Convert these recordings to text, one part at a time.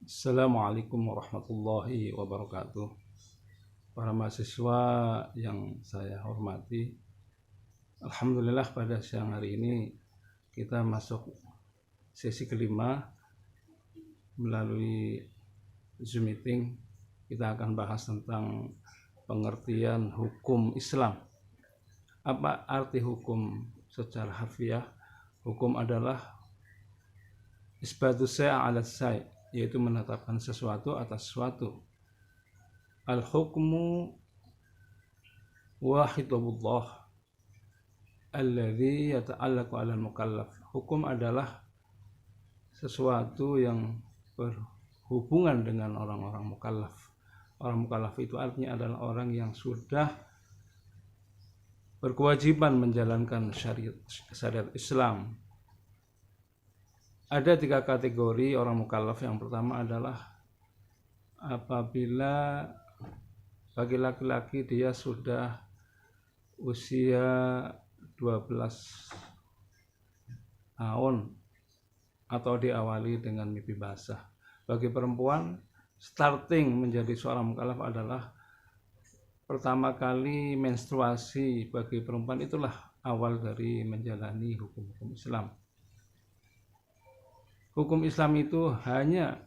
Assalamualaikum warahmatullahi wabarakatuh. Para mahasiswa yang saya hormati, alhamdulillah pada siang hari ini kita masuk sesi kelima melalui Zoom meeting. Kita akan bahas tentang pengertian hukum Islam. Apa arti hukum secara harfiah? Hukum adalah isbatu syai' 'ala syai', yaitu menetapkan sesuatu atas sesuatu. Al-hukmu wahidullah alladzi yata'allaqu 'alal mukallaf. Hukum adalah sesuatu yang berhubungan dengan orang-orang mukallaf. Orang mukallaf itu artinya adalah orang yang sudah berkewajiban menjalankan syariat Islam. Ada 3 kategori orang mukallaf. Yang pertama adalah apabila bagi laki-laki dia sudah usia 12 tahun atau diawali dengan mimpi basah. Bagi perempuan, starting menjadi seorang mukallaf adalah pertama kali menstruasi. Bagi perempuan itulah awal dari menjalani hukum-hukum Islam. Hukum Islam itu hanya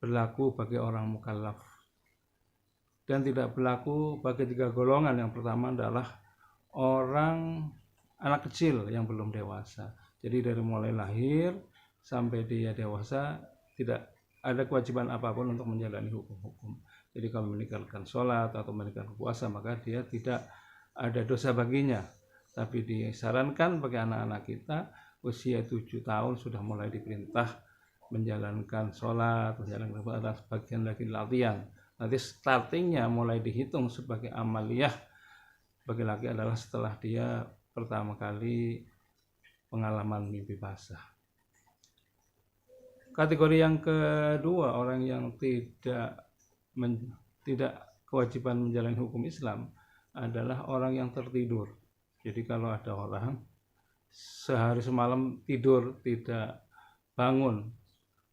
berlaku bagi orang mukallaf dan tidak berlaku bagi 3 golongan. Yang pertama adalah anak kecil yang belum dewasa. Jadi dari mulai lahir sampai dia dewasa tidak ada kewajiban apapun untuk menjalani hukum-hukum. Jadi kalau meninggalkan sholat atau meninggalkan puasa maka dia tidak ada dosa baginya. Tapi disarankan bagi anak-anak kita usia 7 tahun sudah mulai diperintah menjalankan sholat, menjalankan puasa, sebagian lagi latihan. Nanti startingnya mulai dihitung sebagai amaliyah bagi laki adalah setelah dia pertama kali pengalaman mimpi basah. Kategori yang kedua, orang yang tidak kewajiban menjalani hukum Islam adalah orang yang tertidur. Jadi kalau ada orang sehari semalam tidur tidak bangun,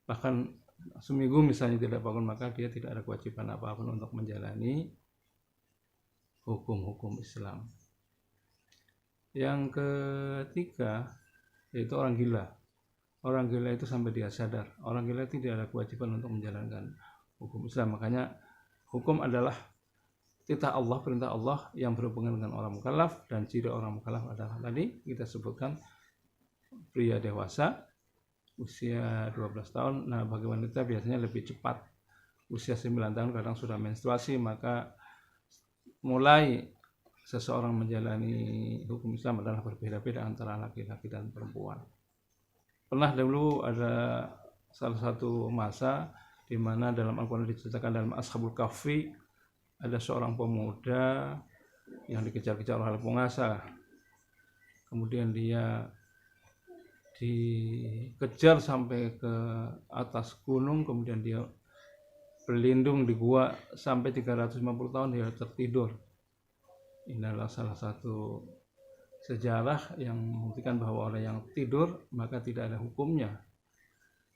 bahkan seminggu misalnya tidak bangun, maka dia tidak ada kewajiban apapun untuk menjalani hukum-hukum Islam. Yang ketiga yaitu orang gila. Orang gila itu sampai dia sadar. Orang gila tidak ada kewajiban untuk menjalankan hukum Islam. Makanya hukum adalah titah Allah, perintah Allah yang berhubungan dengan orang mukallaf, dan ciri orang mukallaf adalah tadi kita sebutkan pria dewasa usia 12 tahun. Nah, bagi wanita biasanya lebih cepat, usia 9 tahun kadang sudah menstruasi. Maka mulai seseorang menjalani hukum Islam adalah berbeda-beda antara laki-laki dan perempuan. Pernah dulu ada salah satu masa di mana dalam Al-Quran diceritakan dalam Ashabul Kahfi ada seorang pemuda yang dikejar-kejar oleh penguasa. Kemudian dia dikejar sampai ke atas gunung, kemudian dia berlindung di gua sampai 350 tahun dia tertidur. Ini adalah salah satu sejarah yang membuktikan bahwa orang yang tidur maka tidak ada hukumnya.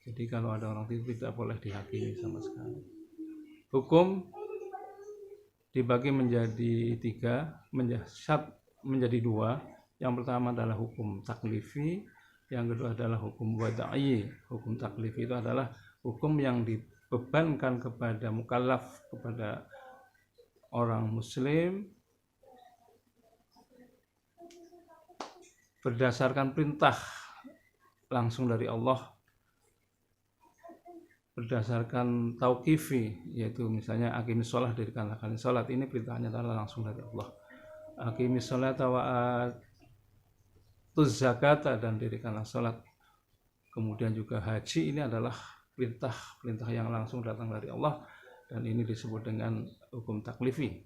Jadi kalau ada orang tidur tidak boleh dihakimi sama sekali. Hukum dibagi menjadi 3, menjadi 2. Yang pertama adalah hukum taklifi, yang kedua adalah hukum wada'i. Hukum taklifi itu adalah hukum yang dibebankan kepada mukallaf, kepada orang muslim berdasarkan perintah langsung dari Allah, berdasarkan tauqifi, yaitu misalnya aqimis shalah, dirikanlah kalian salat. Ini perintahnya adalah langsung dari Allah. Aqimis sholata wa atuz zakata, dan dirikanlah salat. Kemudian juga haji, ini adalah perintah yang langsung datang dari Allah, dan ini disebut dengan hukum taklifi.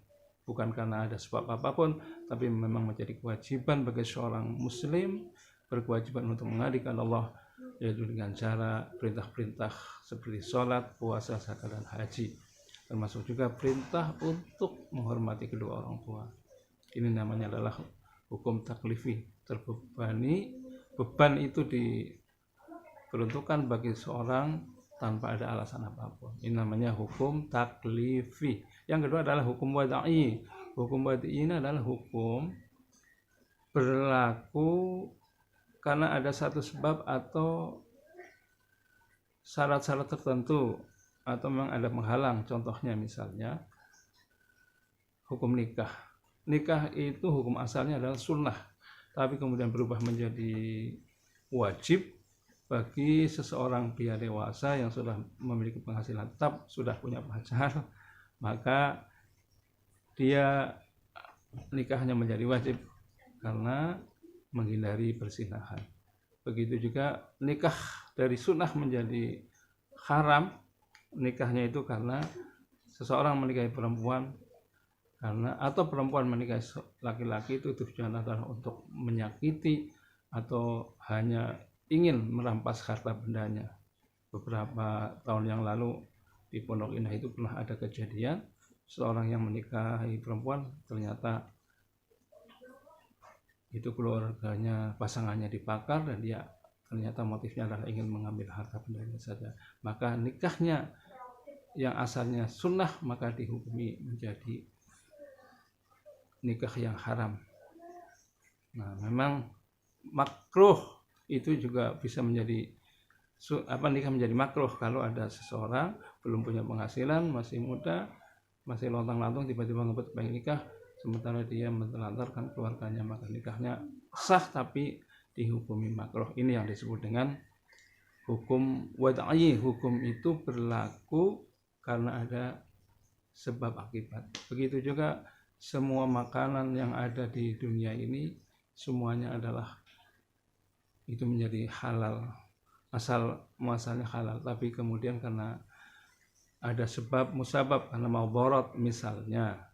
Bukan karena ada sebab apapun, tapi memang menjadi kewajiban bagi seorang muslim, berkewajiban untuk mengabdikan Allah, yaitu dengan cara perintah-perintah seperti sholat, puasa, zakat, dan haji. Termasuk juga perintah untuk menghormati kedua orang tua. Ini namanya adalah hukum taklifi. Terbebani, beban itu diperuntukkan bagi seorang tanpa ada alasan apapun. Ini namanya hukum taklifi. Yang kedua adalah hukum wad'i. Hukum wad'i ini adalah hukum berlaku karena ada satu sebab atau syarat-syarat tertentu atau memang ada penghalang. Contohnya misalnya hukum nikah. Nikah itu hukum asalnya adalah sunnah, tapi kemudian berubah menjadi wajib bagi seseorang pria dewasa yang sudah memiliki penghasilan tetap, sudah punya pacar, maka dia nikahnya menjadi wajib karena menghindari perzinahan. Begitu juga nikah dari sunnah menjadi haram, nikahnya itu karena seseorang menikahi perempuan atau perempuan menikahi laki-laki itu tujuannya adalah untuk menyakiti atau hanya ingin merampas harta bendanya. Beberapa tahun yang lalu di Pondok Indah itu pernah ada kejadian seorang yang menikahi perempuan, ternyata itu keluarganya, pasangannya dibakar dan dia ternyata motifnya adalah ingin mengambil harta bendanya saja. Maka nikahnya yang asalnya sunnah maka dihukumi menjadi nikah yang haram. Nah, memang makruh itu juga bisa menjadi nikah menjadi makruh kalau ada seseorang belum punya penghasilan, masih muda, masih lontang-lantung, tiba-tiba ngebet pengen nikah, sementara dia menelantarkan keluarganya, maka nikahnya sah tapi dihukumi makruh. Ini yang disebut dengan hukum wad'i. Hukum itu berlaku karena ada sebab akibat. Begitu juga semua makanan yang ada di dunia ini semuanya adalah itu menjadi halal, asal muasalnya halal, tapi kemudian karena ada sebab musabab, karena mau borot misalnya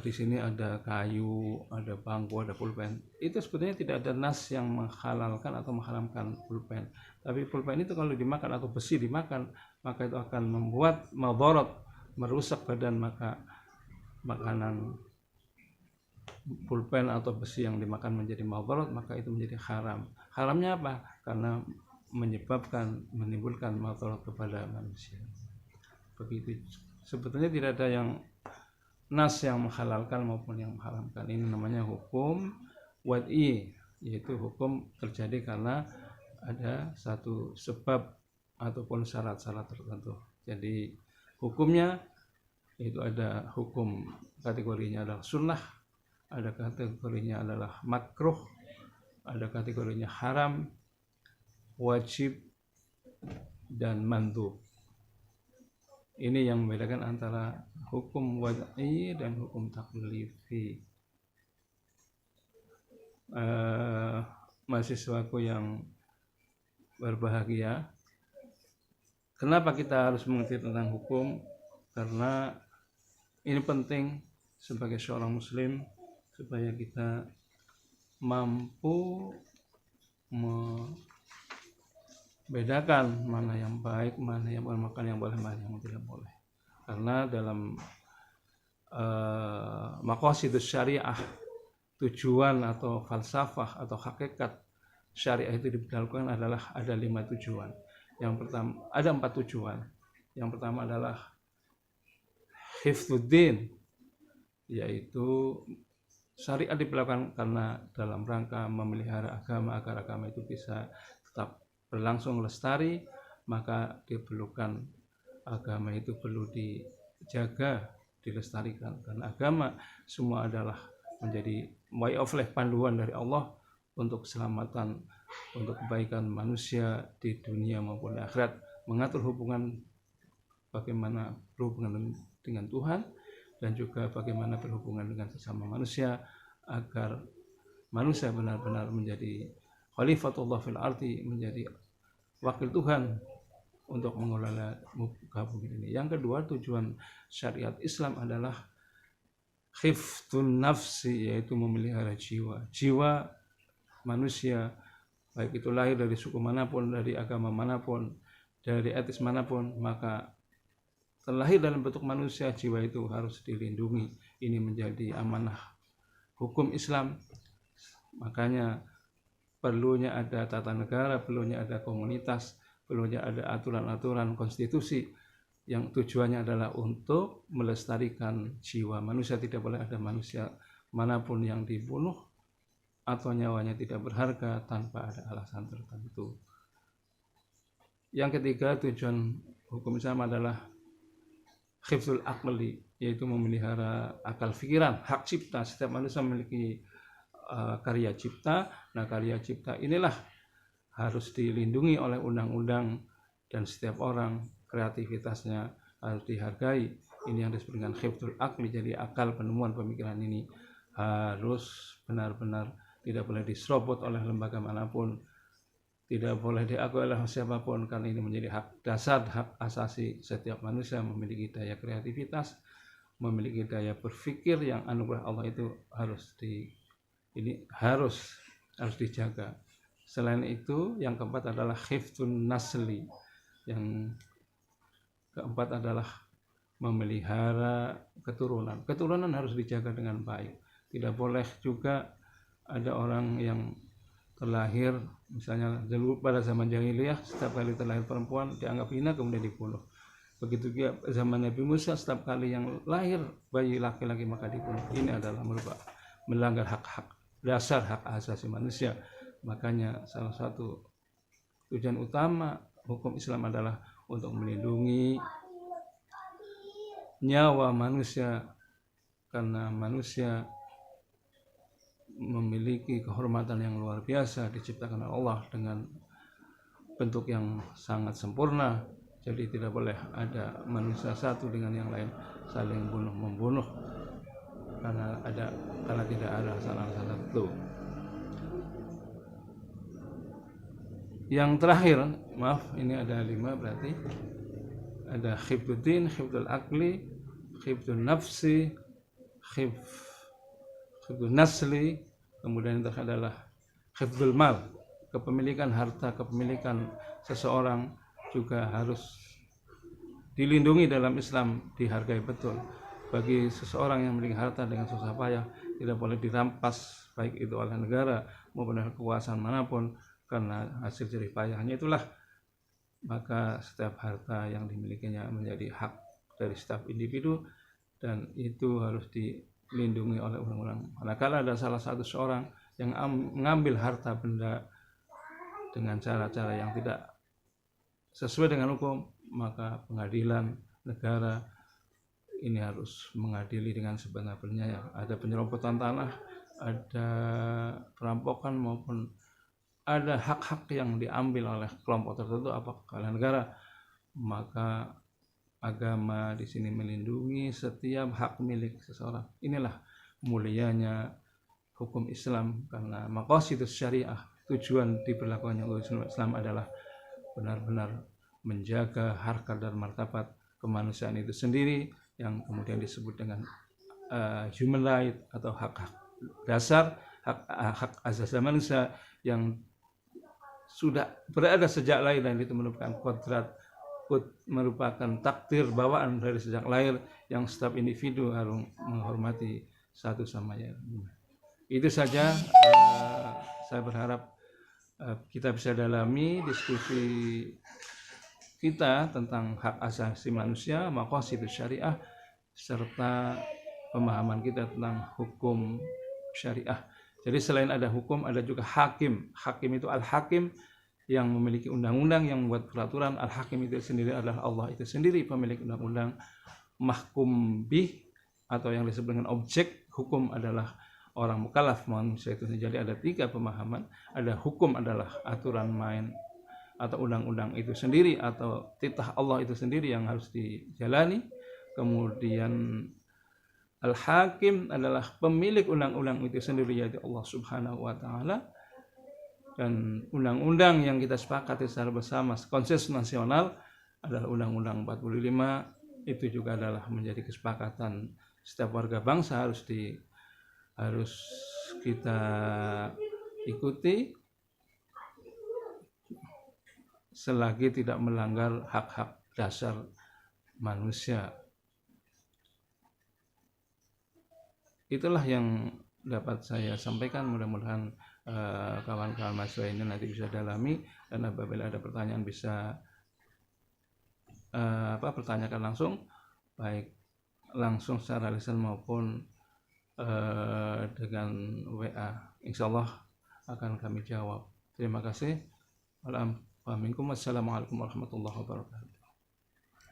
di sini ada kayu, ada bangku, ada pulpen, itu sebetulnya tidak ada nas yang menghalalkan atau mengharamkan pulpen, tapi pulpen itu kalau dimakan atau besi dimakan maka itu akan membuat maborot, merusak badan, maka makanan pulpen atau besi yang dimakan menjadi maborot, maka itu menjadi haram. Haramnya apa? Karena menimbulkan maborot kepada manusia. Begitu. Sebetulnya tidak ada yang nas yang menghalalkan maupun yang mengharamkan. Ini namanya hukum wad'i, yaitu hukum terjadi karena ada satu sebab ataupun syarat-syarat tertentu. Jadi hukumnya itu ada hukum kategorinya adalah sunnah, ada kategorinya adalah makruh, ada kategorinya haram, wajib, dan mandub. Ini yang membedakan antara hukum wad'i dan hukum taklifi. Mahasiswaku yang berbahagia, kenapa kita harus mengerti tentang hukum? Karena ini penting sebagai seorang muslim supaya kita mampu membedakan mana yang baik, mana yang boleh makan, yang boleh, mana yang tidak boleh. Karena dalam maqasidus syariah, tujuan atau falsafah atau hakikat syariah itu diberlakukan adalah ada 5 tujuan. Yang pertama, ada 4 tujuan. Yang pertama adalah hifdzuddin, yaitu syariat diberlakukan karena dalam rangka memelihara agama agar agama itu bisa tetap berlangsung lestari, maka diperlukan agama itu perlu dijaga, dilestarikan. Karena agama semua adalah menjadi way of life, panduan dari Allah untuk keselamatan, untuk kebaikan manusia di dunia maupun di akhirat, mengatur hubungan bagaimana berhubungan dengan Tuhan dan juga bagaimana berhubungan dengan sesama manusia agar manusia benar-benar menjadi khalifatullah fil ardi, menjadi wakil Tuhan untuk mengelola muka bumi ini. Yang kedua, tujuan syariat Islam adalah hifdzun nafsi, yaitu memelihara jiwa manusia, baik itu lahir dari suku manapun, dari agama manapun, dari etnis manapun, maka terlahir dalam bentuk manusia, jiwa itu harus dilindungi. Ini menjadi amanah hukum Islam. Makanya perlunya ada tata negara, perlunya ada komunitas, perlunya ada aturan-aturan konstitusi yang tujuannya adalah untuk melestarikan jiwa manusia. Tidak boleh ada manusia manapun yang dibunuh atau nyawanya tidak berharga tanpa ada alasan tertentu. Yang ketiga, tujuan hukum Islam adalah hifdzul aqli, yaitu memelihara akal pikiran, hak cipta. Setiap manusia memiliki karya cipta. Nah, karya cipta inilah harus dilindungi oleh undang-undang, dan setiap orang kreativitasnya harus dihargai. Ini yang disebut dengan hifdzul aqli. Jadi akal, penemuan, pemikiran ini harus benar-benar tidak boleh diserobot oleh lembaga manapun, tidak boleh diakui oleh siapapun, karena ini menjadi hak dasar, hak asasi setiap manusia memiliki daya kreativitas, memiliki daya berpikir yang anugerah Allah itu harus dijaga. Selain itu, yang keempat adalah hifdzun nasli. Yang keempat adalah memelihara keturunan. Keturunan harus dijaga dengan baik. Tidak boleh juga ada orang yang terlahir, misalnya dulu pada zaman jahiliyah, setiap kali terlahir perempuan dianggap hina kemudian dibunuh. Begitu juga zaman Nabi Musa, setiap kali yang lahir bayi laki-laki maka dibunuh. Ini adalah melanggar hak-hak dasar, hak asasi manusia. Makanya salah satu tujuan utama hukum Islam adalah untuk melindungi nyawa manusia, karena manusia memiliki kehormatan yang luar biasa, diciptakan oleh Allah dengan bentuk yang sangat sempurna. Jadi tidak boleh ada manusia satu dengan yang lain saling bunuh-membunuh karena tidak ada alasan-alasan tertentu. Yang terakhir, maaf, ini ada 5 berarti. Ada hifdzuddin, hifdzul aqli, hifdzun nafsi, hifdzun nasli, kemudian yang terakhir adalah hifdzul mal, kepemilikan harta, kepemilikan seseorang juga harus dilindungi dalam Islam, dihargai betul. Bagi seseorang yang memiliki harta dengan susah payah, tidak boleh dirampas, baik itu oleh negara maupun oleh kekuasaan manapun, karena hasil jerih payahnya itulah. Maka setiap harta yang dimilikinya menjadi hak dari setiap individu, dan itu harus dilindungi oleh undang-undang. Manakala ada salah satu seorang yang mengambil harta benda dengan cara-cara yang tidak sesuai dengan hukum, maka pengadilan negara ini harus mengadili dengan sebenar-benarnya. Ada penyerobotan tanah, ada perampokan, maupun ada hak-hak yang diambil oleh kelompok tertentu apakah oleh negara, maka agama di sini melindungi setiap hak milik seseorang. Inilah mulianya hukum Islam, karena maqasidus syariah, tujuan diberlakukannya hukum Islam adalah benar-benar menjaga harkat dan martabat kemanusiaan itu sendiri, yang kemudian disebut dengan human right atau hak-hak dasar, hak asasi manusia yang sudah berada sejak lahir, dan itu merupakan kodrat, merupakan takdir bawaan dari sejak lahir yang setiap individu harus menghormati satu sama lain. Itu saja. Saya berharap kita bisa dalami diskusi kita tentang hak asasi manusia, maqasidus syariah, serta pemahaman kita tentang hukum syariah. Jadi selain ada hukum, ada juga hakim. Hakim itu al-hakim, yang memiliki undang-undang, yang membuat peraturan. Al-hakim itu sendiri adalah Allah itu sendiri, pemilik undang-undang. Mahkum bih, atau yang disebut dengan objek hukum, adalah orang mukallaf, manusia itu. Jadi ada 3 pemahaman. Ada hukum adalah aturan main atau undang-undang itu sendiri, atau titah Allah itu sendiri yang harus dijalani. Kemudian Al-Hakim adalah pemilik undang-undang itu sendiri, yaitu Allah Subhanahu wa Ta'ala. Dan undang-undang yang kita sepakati secara bersama, konsensus nasional, adalah Undang-Undang 45. Itu juga adalah menjadi kesepakatan setiap warga bangsa, harus kita ikuti selagi tidak melanggar hak-hak dasar manusia. Itulah yang dapat saya sampaikan. Mudah-mudahan kawan-kawan mahasiswa ini nanti bisa dalami, dan apabila ada pertanyaan bisa pertanyakan langsung, baik langsung secara lisan maupun dengan WA. Insya Allah akan kami jawab. Terima kasih. Assalamualaikum warahmatullahi wabarakatuh.